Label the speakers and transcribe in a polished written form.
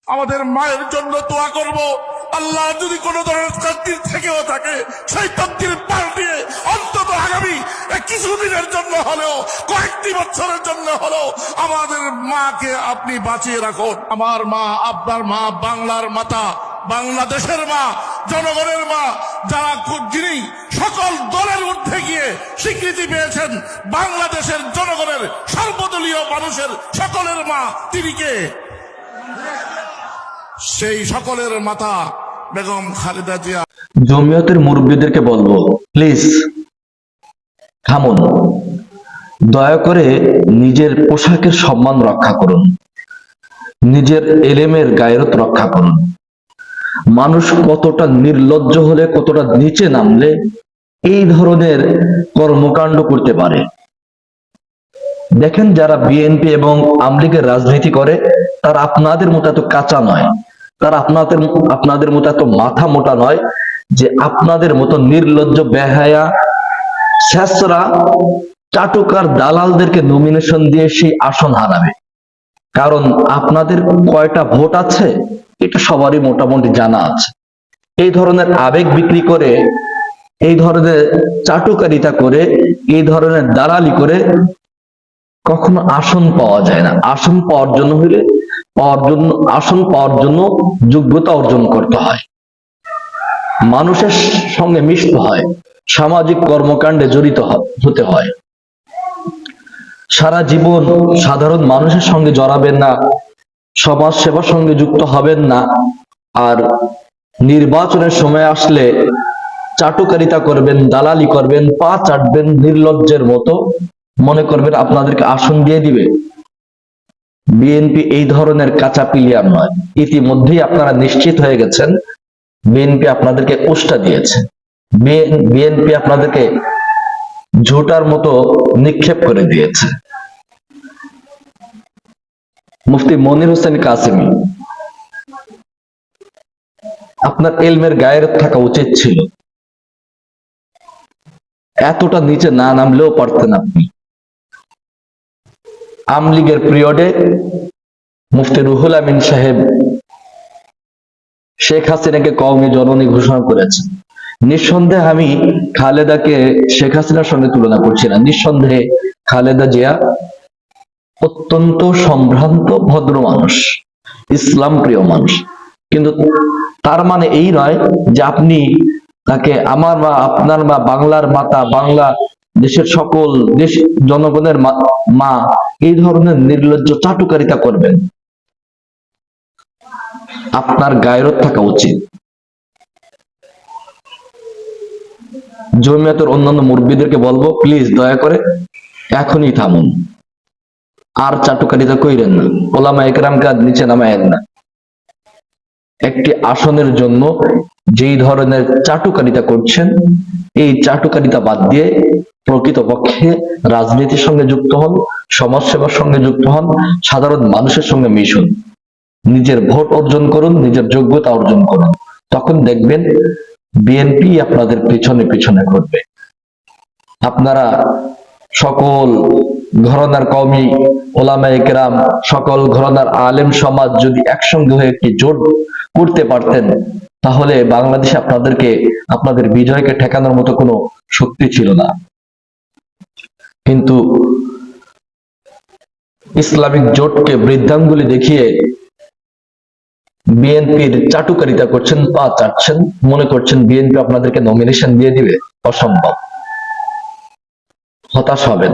Speaker 1: আমাদের মায়ের জন্য দোয়া করব। আল্লাহ যদি কোনো ধরনের তকদির থেকেও থাকে, সেই তকদির পাল্টিয়ে অন্তত আগামী কিছুদিনের জন্য হলেও, কয়েকটি বছরের জন্য হলেও আমাদের মাকে আপনি বাঁচিয়ে রাখুন। আমার মা, আপনার মা, বাংলার মাতা, বাংলাদেশের মা, জনগণের মা, যারা যিনি সকল দলের ঊর্ধ্বে গিয়ে স্বীকৃতি পেয়েছেন, বাংলাদেশের জনগণের সর্বদলীয় মানুষের সকলের মা, তিনি কে? সেই সকলের মাতা বেগম খালেদা জিয়া।
Speaker 2: জমিয়তের মুরব্বীদেরকে বলবো, প্লিজ থামুন। দয়া করে নিজের পোশাকের সম্মান রক্ষা করুন, নিজের এলেমের গায়রত রক্ষা করুন। মানুষ কতটা নির্লজ্জ হলে, কতটা নিচে নামলে এই ধরনের কর্মকাণ্ড করতে পারে। দেখেন, যারা বিএনপি এবং আওয়ামী লীগের রাজনীতি করে তারা আপনাদের মতো এত কাঁচা নয়, তারা আপনাদের মতো এত মাথা মোটা নয় যে আপনাদের মতো নির্লজ্জ, বেহায়া, ছেঁচড়া, চাটুকার দালালদেরকে নমিনেশন দিয়ে সেই আসন হারাবে। কারণ আপনাদের কয়টা ভোট আছে এটা সবারই মোটামুটি জানা আছে। এই ধরনের আবেগ বিক্রি করে, এই ধরনের চাটুকারিতা করে, এই ধরনের দালালি করে কখনো আসন পাওয়া যায় না। আসন পাওয়ার জন্য যোগ্যতা অর্জন করতে হয়, মানুষের সঙ্গে মিশতে হয়, সামাজিক কর্মকাণ্ডে জড়িত হতে হয়। সারা জীবন সাধারণ মানুষের সঙ্গে জড়াবেন না, সমাজ সেবার সঙ্গে যুক্ত হবেন না, আর নির্বাচনের সময় আসলে চাটুকারিতা করবেন, দালালি করবেন, পা চাটবেন নির্লজ্জের মতো, মনে করবেন আপনাদেরকে আসন দিয়ে দিবে। বিএনপি এই ধরনের কাঁচা প্লেয়ার নয়। ইতিমধ্যেই আপনারা নিশ্চিত হয়ে গেছেন বিএনপি আপনাদেরকে উস্টা দিয়েছে, বিএনপি আপনাদেরকে ঝোটার মতো নিক্ষেপ করে দিয়েছে। মুফতি মনির হোসেন কাসেমি, আপনার এলমের গায়ের থাকা উচিত ছিল, এতটা নিচে না নামলেও পারতেন আপনি। আওয়ামী লীগের পিরিয়ডে মুফতি রুহুল আমিন সাহেব শেখ হাসিনাকে কওমি জননী ঘোষণা করেছেন। নিঃসন্দেহে আমি খালেদাকে শেখ হাসিনার সঙ্গে তুলনা করছি না। নিঃসন্দেহে খালেদা জিয়া অত্যন্ত সম্ভ্রান্ত ভদ্র মানুষ, ইসলাম প্রিয় মানুষ, কিন্তু তার মানে এই নয় যে আপনি তাকে আমার মা, আপনার মা, বাংলার মাতা, বাংলা দেশের সকল দেশ জনগণের মা, এই ধরনের নির্লজ্জ চাটুকারিতা করবেন। আপনার গায়রত থাকা উচিত। জমিয়তের অন্যান্য মুরব্বীদেরকে বলবো, প্লিজ দয়া করে এখনই থামুন, আর চাটুকারিতা কইরেন না, ওলামা একরামকে আর নিচে নামায়েন না। একটি আসনের জন্য যেই ধরনের চাটুকারিতা করছেন, এই চাটুকারিতা বাদ দিয়ে প্রকৃতপক্ষে রাজনীতির সঙ্গে যুক্ত হন, সমাজ সেবার সঙ্গে যুক্ত হন, সাধারণ মানুষের সঙ্গে মিশুন, নিজের ভোট অর্জন করুন, নিজের যোগ্যতা অর্জন করুন। তখন দেখবেন বিএনপি আপনাদের পিছনে পিছনে ঘুরবে। আপনারা সকল ঘরানার কওমি ওলামায়ে কেরাম, সকল ঘরানার আলেম সমাজ যদি একসঙ্গে হয়ে একটি জোট করতে পারতেন, তাহলে বাংলাদেশে আপনাদের বিজয়কে ঠেকানোর মতো কোনো শক্তি ছিল না। কিন্তু ইসলামিক জোটকে বৃদ্ধাঙ্গুলি দেখিয়ে বিএনপির চাটুকারিতা করছেন, পা চাটছেন, মনে করছেন বিএনপি আপনাদেরকে নমিনেশন দিয়ে দিবে। অসম্ভব। হতাশ হবেন।